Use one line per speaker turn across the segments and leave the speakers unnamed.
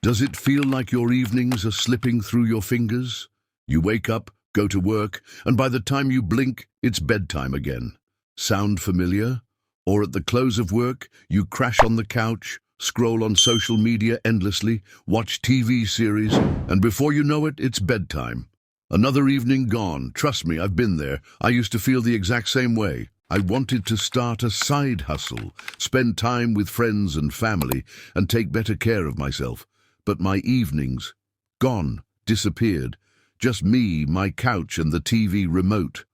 Does it feel like your evenings are slipping through your fingers? You wake up, go to work, and by the time you blink, it's bedtime again. Sound familiar? Or at the close of work, you crash on the couch, scroll on social media endlessly, watch TV series, and before you know it, it's bedtime. Another evening gone. Trust me, I've been there. I used to feel the exact same way. I wanted to start a side hustle, spend time with friends and family, and take better care of myself. But my evenings, gone, disappeared. Just me, my couch, and the TV remote.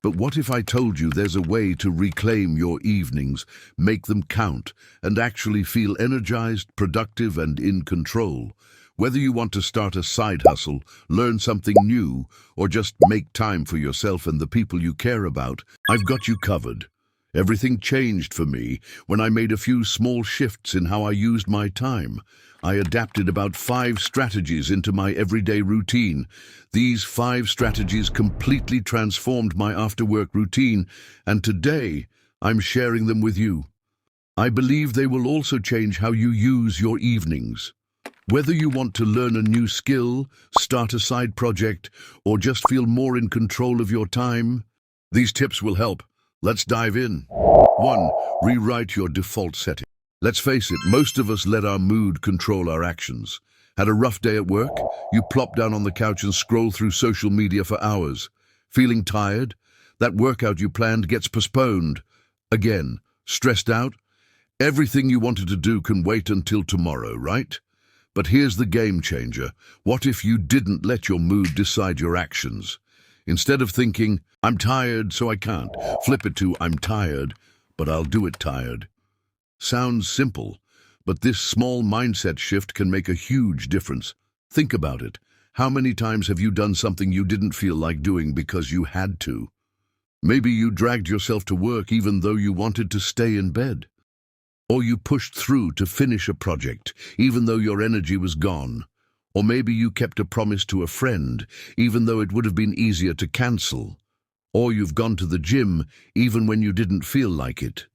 But what if I told you there's a way to reclaim your evenings, make them count, and actually feel energized, productive, and in control? Whether you want to start a side hustle, learn something new, or just make time for yourself and the people you care about, I've got you covered. Everything changed for me when I made a few small shifts in how I used my time. I adapted about 5 strategies into my everyday routine. These 5 strategies completely transformed my after-work routine, and today I'm sharing them with you. I believe they will also change how you use your evenings. Whether you want to learn a new skill, start a side project, or just feel more in control of your time, these tips will help. Let's dive in. 1. Rewrite your default setting. Let's face it, most of us let our mood control our actions. Had a rough day at work? You plop down on the couch and scroll through social media for hours. Feeling tired? That workout you planned gets postponed. Again, stressed out? Everything you wanted to do can wait until tomorrow, right? But here's the game changer. What if you didn't let your mood decide your actions? Instead of thinking, I'm tired, so I can't, flip it to, I'm tired, but I'll do it tired. Sounds simple, but this small mindset shift can make a huge difference. Think about it. How many times have you done something you didn't feel like doing because you had to? Maybe you dragged yourself to work even though you wanted to stay in bed. Or you pushed through to finish a project even though your energy was gone. Or maybe you kept a promise to a friend even though it would have been easier to cancel. Or you've gone to the gym even when you didn't feel like it.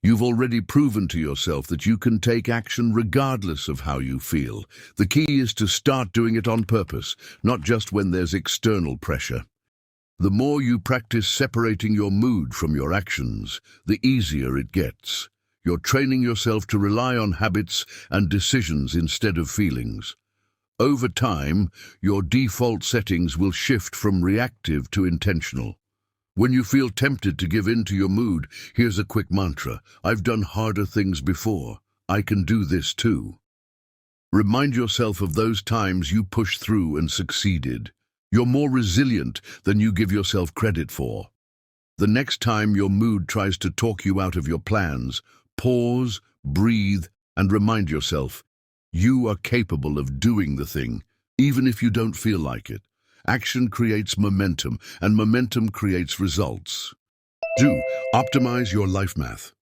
You've already proven to yourself that you can take action regardless of how you feel. The key is to start doing it on purpose, not just when there's external pressure. The more you practice separating your mood from your actions, the easier it gets. You're training yourself to rely on habits and decisions instead of feelings. Over time, your default settings will shift from reactive to intentional. When you feel tempted to give in to your mood, here's a quick mantra. I've done harder things before. I can do this too. Remind yourself of those times you pushed through and succeeded. You're more resilient than you give yourself credit for. The next time your mood tries to talk you out of your plans, pause, breathe, and remind yourself, you are capable of doing the thing, even if you don't feel like it. Action creates momentum, and momentum creates results. 2. Optimize your life math.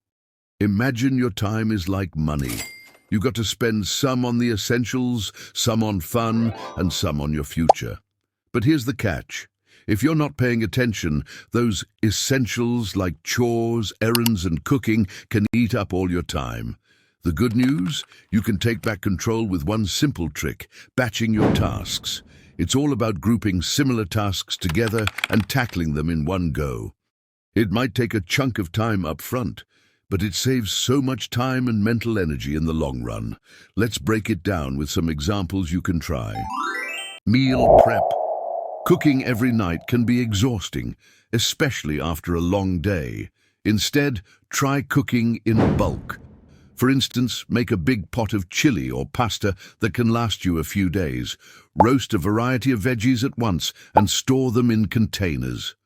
Imagine your time is like money. You've got to spend some on the essentials, some on fun, and some on your future. But here's the catch. If you're not paying attention, those essentials like chores, errands, and cooking can eat up all your time. The good news? You can take back control with one simple trick, batching your tasks. It's all about grouping similar tasks together and tackling them in one go. It might take a chunk of time up front, but it saves so much time and mental energy in the long run. Let's break it down with some examples you can try. Meal prep. Cooking every night can be exhausting, especially after a long day. Instead, try cooking in bulk. For instance, make a big pot of chili or pasta that can last you a few days. Roast a variety of veggies at once and store them in containers.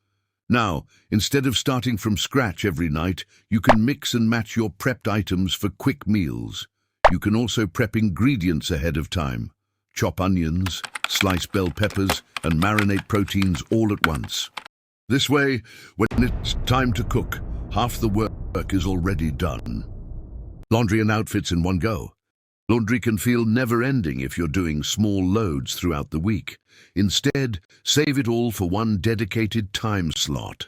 Now, instead of starting from scratch every night, you can mix and match your prepped items for quick meals. You can also prep ingredients ahead of time. Chop onions, slice bell peppers, and marinate proteins all at once. This way, when it's time to cook, half the work is already done. Laundry and outfits in one go. Laundry can feel never-ending if you're doing small loads throughout the week. Instead, save it all for one dedicated time slot.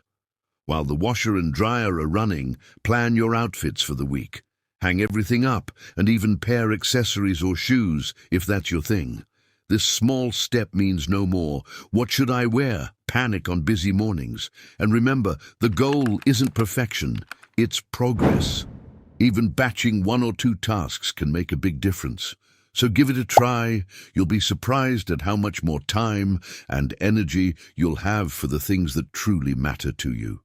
While the washer and dryer are running, plan your outfits for the week. Hang everything up and even pair accessories or shoes if that's your thing. This small step means no more "What should I wear?" panic on busy mornings. And remember, the goal isn't perfection, it's progress. Even batching 1 or 2 tasks can make a big difference. So give it a try. You'll be surprised at how much more time and energy you'll have for the things that truly matter to you.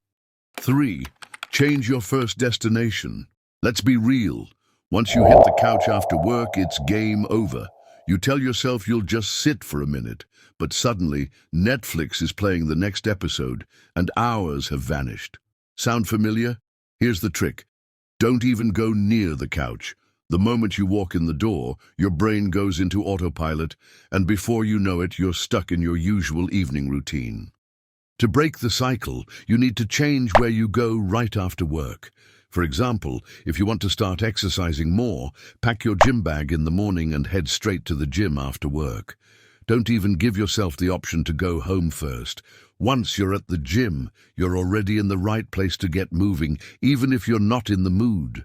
3. Change your first destination. Let's be real. Once you hit the couch after work, it's game over. You tell yourself you'll just sit for a minute, but suddenly Netflix is playing the next episode and hours have vanished. Sound familiar? Here's the trick. Don't even go near the couch. The moment you walk in the door, your brain goes into autopilot, and before you know it, you're stuck in your usual evening routine. To break the cycle, you need to change where you go right after work. For example, if you want to start exercising more, pack your gym bag in the morning and head straight to the gym after work. Don't even give yourself the option to go home first. Once you're at the gym, you're already in the right place to get moving, even if you're not in the mood.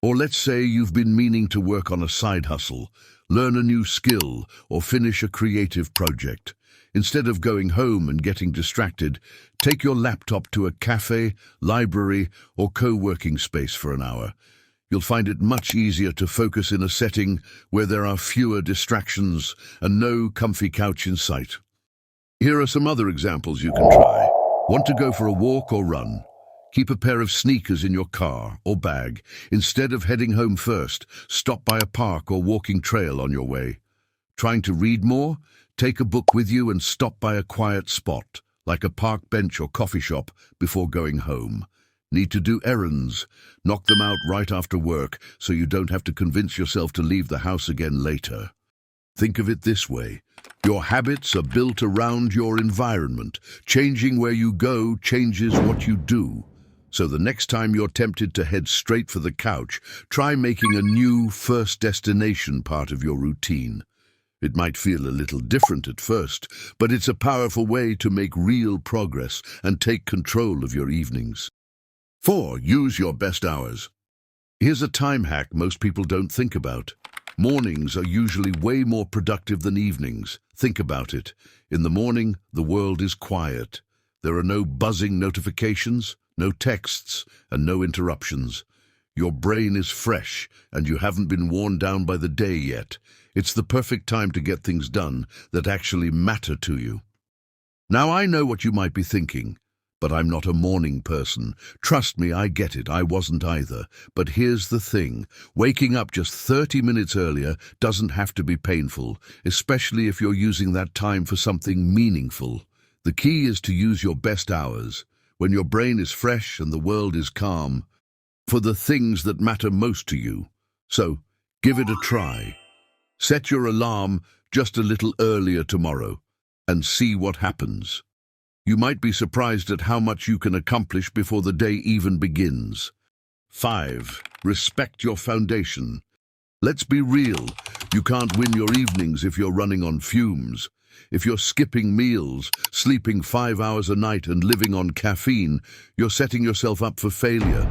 Or let's say you've been meaning to work on a side hustle, learn a new skill, or finish a creative project. Instead of going home and getting distracted, take your laptop to a cafe, library, or co-working space for an hour. You'll find it much easier to focus in a setting where there are fewer distractions and no comfy couch in sight. Here are some other examples you can try. Want to go for a walk or run? Keep a pair of sneakers in your car or bag. Instead of heading home first, stop by a park or walking trail on your way. Trying to read more? Take a book with you and stop by a quiet spot, like a park bench or coffee shop, before going home. Need to do errands? Knock them out right after work so you don't have to convince yourself to leave the house again later. Think of it this way. Your habits are built around your environment. Changing where you go changes what you do. So the next time you're tempted to head straight for the couch, try making a new first destination part of your routine. It might feel a little different at first, but it's a powerful way to make real progress and take control of your evenings. 4. Use your best hours. Here's a time hack most people don't think about. Mornings are usually way more productive than evenings. Think about it. In the morning, the world is quiet. There are no buzzing notifications, no texts, and no interruptions. Your brain is fresh, and you haven't been worn down by the day yet. It's the perfect time to get things done that actually matter to you. Now, I know what you might be thinking, but I'm not a morning person. Trust me, I get it. I wasn't either. But here's the thing. Waking up just 30 minutes earlier doesn't have to be painful, especially if you're using that time for something meaningful. The key is to use your best hours, when your brain is fresh and the world is calm, for the things that matter most to you. So, give it a try. Set your alarm just a little earlier tomorrow and see what happens. You might be surprised at how much you can accomplish before the day even begins. 5. Respect your foundation. Let's be real. You can't win your evenings if you're running on fumes. If you're skipping meals, sleeping 5 hours a night and living on caffeine, you're setting yourself up for failure.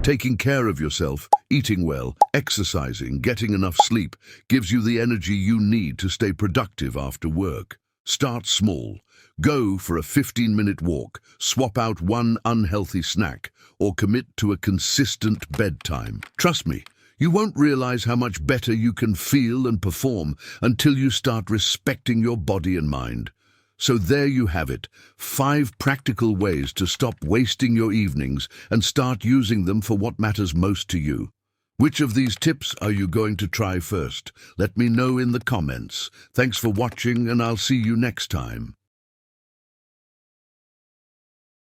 Taking care of yourself, eating well, exercising, getting enough sleep gives you the energy you need to stay productive after work. Start small. Go for a 15-minute walk, swap out one unhealthy snack, or commit to a consistent bedtime. Trust me, you won't realize how much better you can feel and perform until you start respecting your body and mind. So there you have it, 5 practical ways to stop wasting your evenings and start using them for what matters most to you. Which of these tips are you going to try first? Let me know in the comments. Thanks for watching, and I'll see you next time.